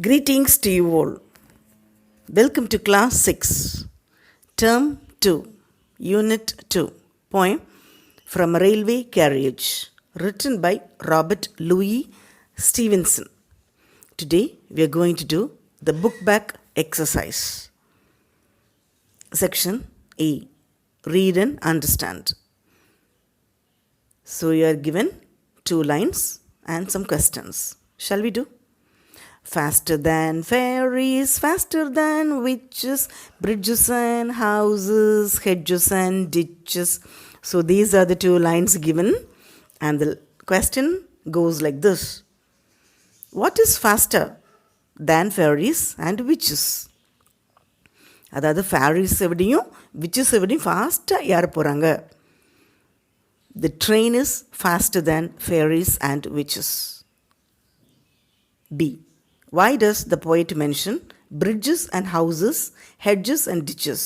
Greetings to you all. Welcome to Class 6, Term 2, Unit 2, poem from Railway Carriage, written by Robert Louis Stevenson. Today we are going to do the book back exercise. Section A, Read and Understand. So you are given 2 lines and some questions. Shall we do? Faster than fairies, faster than witches, bridges and houses, hedges and ditches. So these are the 2 lines given, and the question goes like this. What is faster than fairies and witches? அதாவது ஃபேரிஸ் எப்படியும் witches எப்படியும் ஃபாஸ்ட்டாக ஏற போகிறாங்க. The train is faster than fairies and witches. B. Why does the poet mention bridges and houses, hedges and ditches?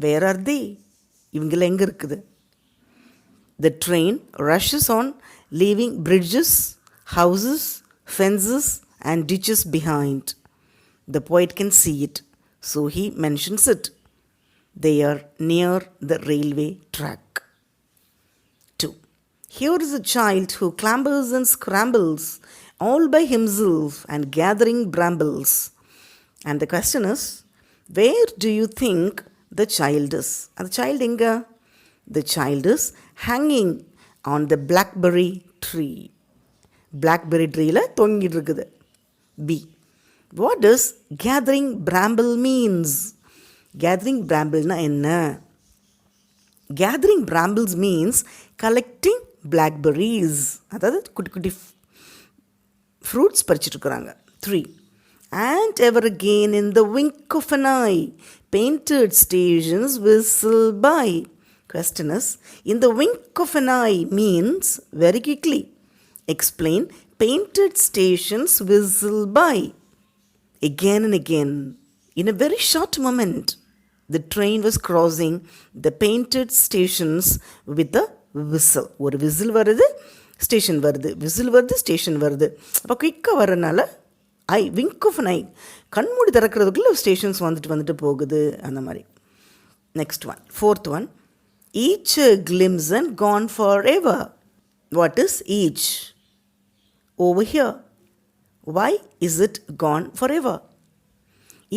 Where are they? இவங்கள எங்கே இருக்குது? The train rushes on, leaving bridges, houses, fences and ditches behind. The poet can see it, so he mentions it. They are near the railway track. 2. Here is a child who clambers and scrambles all by himself and gathering brambles. And the question is, where do you think the child is? And the child inga? The child is hanging on the blackberry tree. Blackberry tree la thongit irukkudu. B. What does gathering bramble means? Gathering bramble na enna? Gathering brambles means collecting blackberries. அதாவது குட்டி குட்டி fruits பறிச்சிட்ருக்குறாங்க. 3. And ever again in the wink of an eye, painted stations whistle by. Question is, in the wink of an eye means very quickly. Explain, painted stations whistle by. Again and again, in a very short moment, the train was crossing the painted stations with a whistle. ஒரு whistle வருது, station வருது, whistle வருது, station வருது. அப்போ குயிக்காக வரனால wing of an ஐ, கண்மூடி திறக்கிறதுக்குள்ள stations வந்துட்டு போகுது, அந்த மாதிரி. Next one, 4th one. Each glimpse and gone forever. What is each? Over here. Why is it gone forever?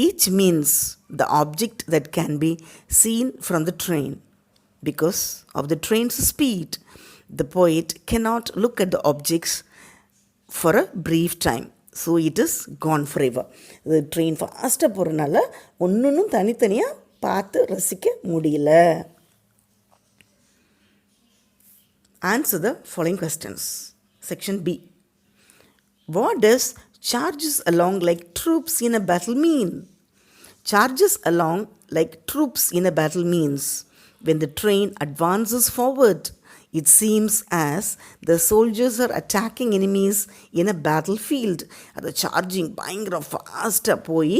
Each means the object that can be seen from the train. Because of the train's speed, the poet cannot look at the objects for a brief time. So it is gone forever. The train ஃபாஸ்ட்டாக போகிறனால ஒன்றும் தனித்தனியாக பார்த்து ரசிக்க முடியல. Answer the following questions. Section B. What does charges along like troops in a battle mean? Charges along like troops in a battle means when the train advances forward, it seems as the soldiers are attacking enemies in a battlefield. அது charging பயங்கர ஃபாஸ்ட்டாக போய்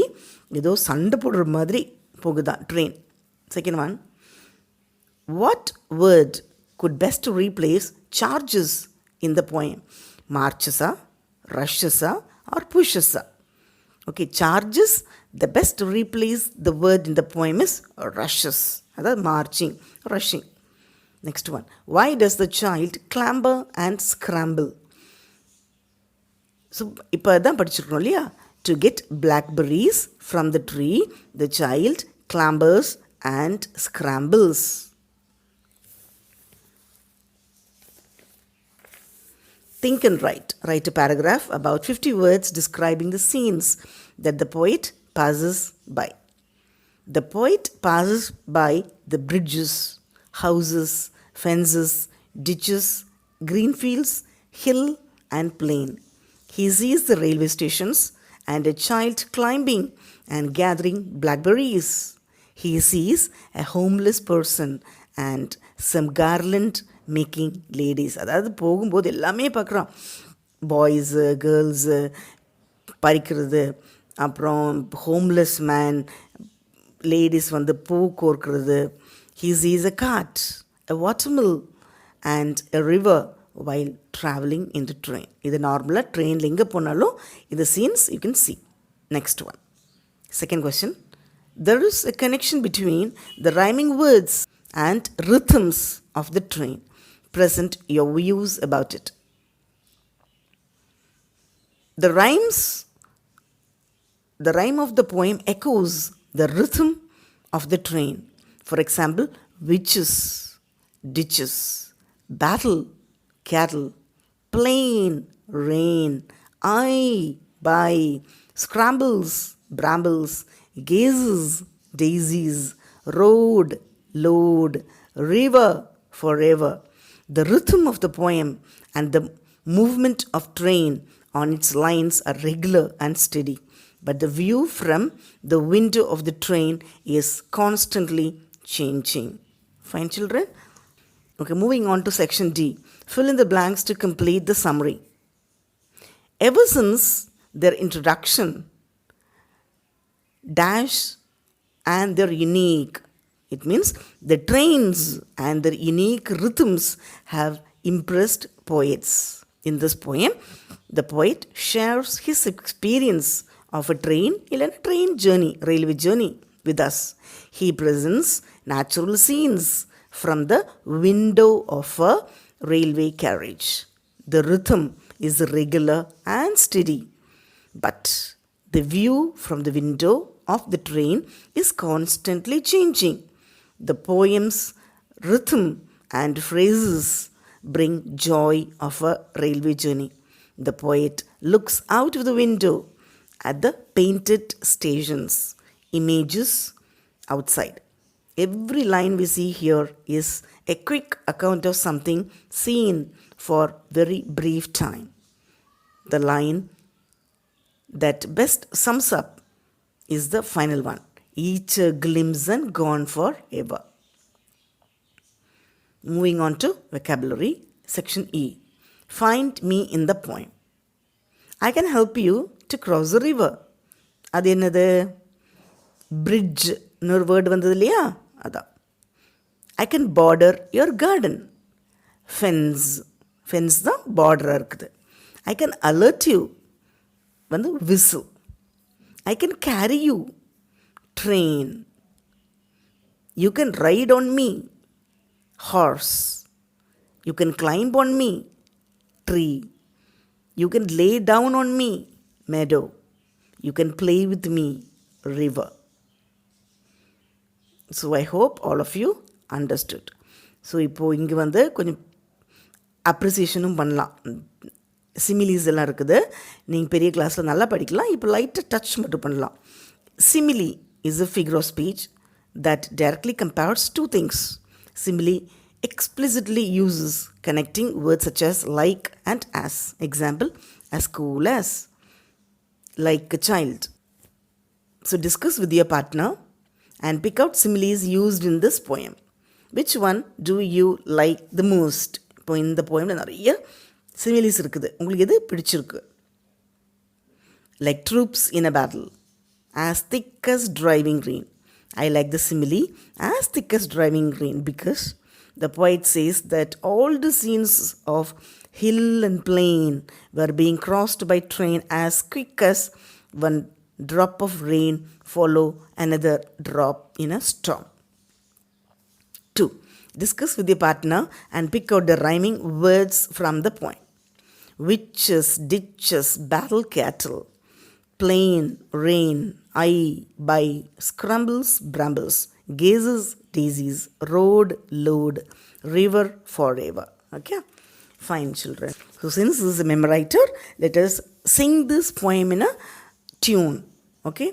ஏதோ சண்டை போடுற மாதிரி போகுதான் train. Second one. What word could best replace charges in the poem? Marches, rushes or pushes? Okay, charges, the best to replace the word in the poem is rushes. அதாவது marching, rushing. Next one. Why does the child clamber and scramble? So, இப்போ தான் படிச்சிருக்கோம் இல்லையா? To get blackberries from the tree, the child clambers and scrambles. Think and write. Write a paragraph about 50 words describing the scenes that the poet passes by. The poet passes by the bridges, houses, fences, ditches, green fields, hill and plain. He sees the railway stations and a child climbing and gathering blackberries. He sees a homeless person and some garland making ladies. அதாவது போகும்போது எல்லாமே பார்க்குறான். Boys, girls பறிக்கிறது, அப்புறம் homeless man, ladies வந்து பூ கோர்க்கிறது. He sees a cart, a watermill and a river while traveling in the train. இது நார்மலாக ட்ரெயினில் எங்கே போனாலும் இந்த scenes you can see. Next one. Second question. There is a connection between the rhyming words and rhythms of the train. Present your views about it. The rhyme of the poem echoes the rhythm of the train. For example, witches, ditches, battle, cattle, plain, rain, I, by, scrambles, brambles, gazes, daisies, road, load, river, forever. The rhythm of the poem and the movement of train on its lines are regular and steady, but the view from the window of the train is constantly changing. Fine, children? Okay, moving on to section D. Fill in the blanks to complete the summary. Ever since their introduction, dash and their unique, it means the trains and their unique rhythms have impressed poets. In this poem, the poet shares his experience of a train journey, railway journey with us. He presents natural scenes from the window of a railway carriage. The rhythm is regular and steady, but the view from the window of the train is constantly changing. The poem's rhythm and phrases bring joy of a railway journey. The poet looks out of the window at the painted stations, images outside. Every line we see here is a quick account of something seen for very brief time. The line that best sums up is the final one. Each a glimpse and gone forever. Moving on to vocabulary, section E. Find me in the poem. I can help you to cross the river. அது என்னது? Bridge இன்னொரு word வந்தது இல்லையா? அதான். I can border your garden. Fence. Fence தான் பார்டராக இருக்குது. I can alert you. வந்து whistle. I can carry you. Train. You can ride on me. Horse. You can climb on me. Tree. You can lay down on me. Meadow. You can play with me. River. So I hope all of you understood. So இப்போ இங்கே வந்து கொஞ்சம் அப்ரிசியேஷனும் பண்ணலாம். Similes எல்லாம் இருக்குது. நீங்கள் பெரிய கிளாஸில் நல்லா படிக்கலாம். இப்போ லைட்டாக டச் மட்டும் பண்ணலாம். Simile is a figure of speech that directly compares two things. Simile explicitly uses connecting words such as like and as. Example, as cool as, like a child. So discuss with your partner and pick out similes used in this poem. Which one do you like the most? இப்போ இந்த போயமில் நிறைய similes இருக்குது. உங்களுக்கு எது பிடிச்சிருக்கு? Like troops in a battle. As thick as driving rain. I like the simile as thick as driving rain because the poet says that all the scenes of hill and plain were being crossed by train as quick as one drop of rain follow another drop in a storm. 2. Discuss with your partner and pick out the rhyming words from the poem. Witches, ditches, battle cattle, plain, rain, I, by, scrambles, brambles, gazes, daisies, road, load, river, forever. Okay? Fine, children. So since this is a memoriter, let us sing this poem in a tune. Okay?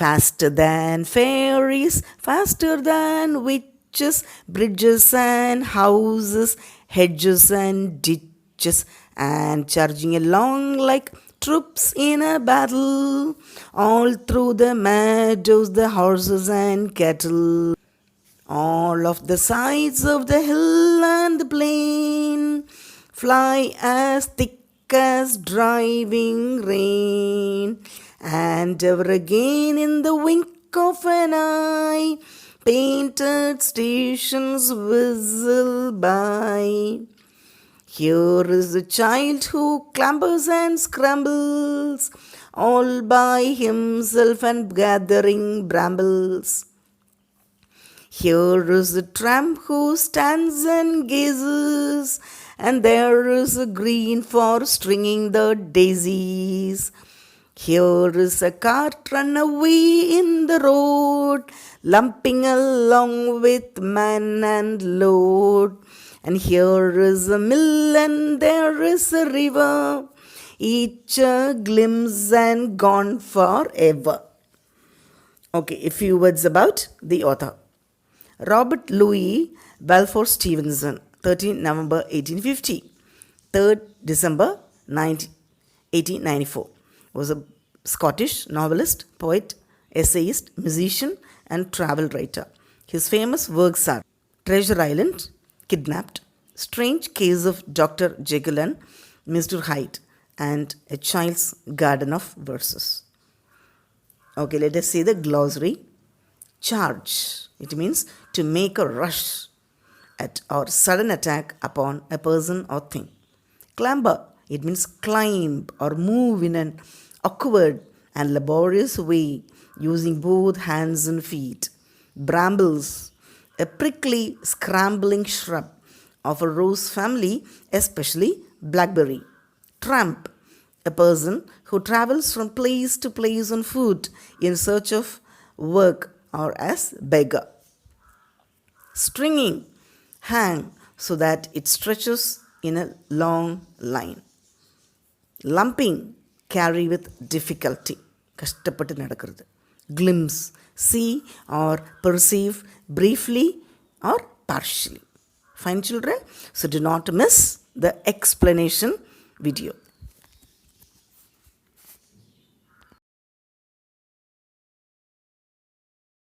Faster than fairies, faster than witches, bridges and houses, hedges and ditches, and charging along like troops in a battle, all through the meadows, the horses and cattle, all of the sides of the hill and the plain, fly as thick as driving rain, and ever again in the wink of an eye, painted stations whistle by. Here is a child who clambers and scrambles all by himself and gathering brambles. Here is a tramp who stands and gazes, and there is a green for stringing the daisies. Here is a cart run away in the road, lumping along with man and load. And here is a mill and there is a river, each a glimpse and gone forever. Okay, a few words about the author. Robert Louis Balfour Stevenson, 13 November 1850, 3rd December 1894, was a Scottish novelist, poet, essayist, musician, and travel writer. His famous works are Treasure Island, Kidnapped, Strange Case of Dr. Jekyll and Mr. Hyde, and A Child's Garden of Verses. Okay, let us see the glossary. Charge, it means to make a rush at or sudden attack upon a person or thing. Clamber, it means climb or move in an awkward and laborious way using both hands and feet. Brambles, a prickly, scrambling shrub of a rose family, especially blackberry. Tramp, a person who travels from place to place on foot in search of work or as beggar. Stringing, hang so that it stretches in a long line. Lumping, carry with difficulty, கஷ்டப்பட்டு நடக்கிறது. Glimpse, see or perceive briefly or partially. Fine children, so do not miss the explanation video.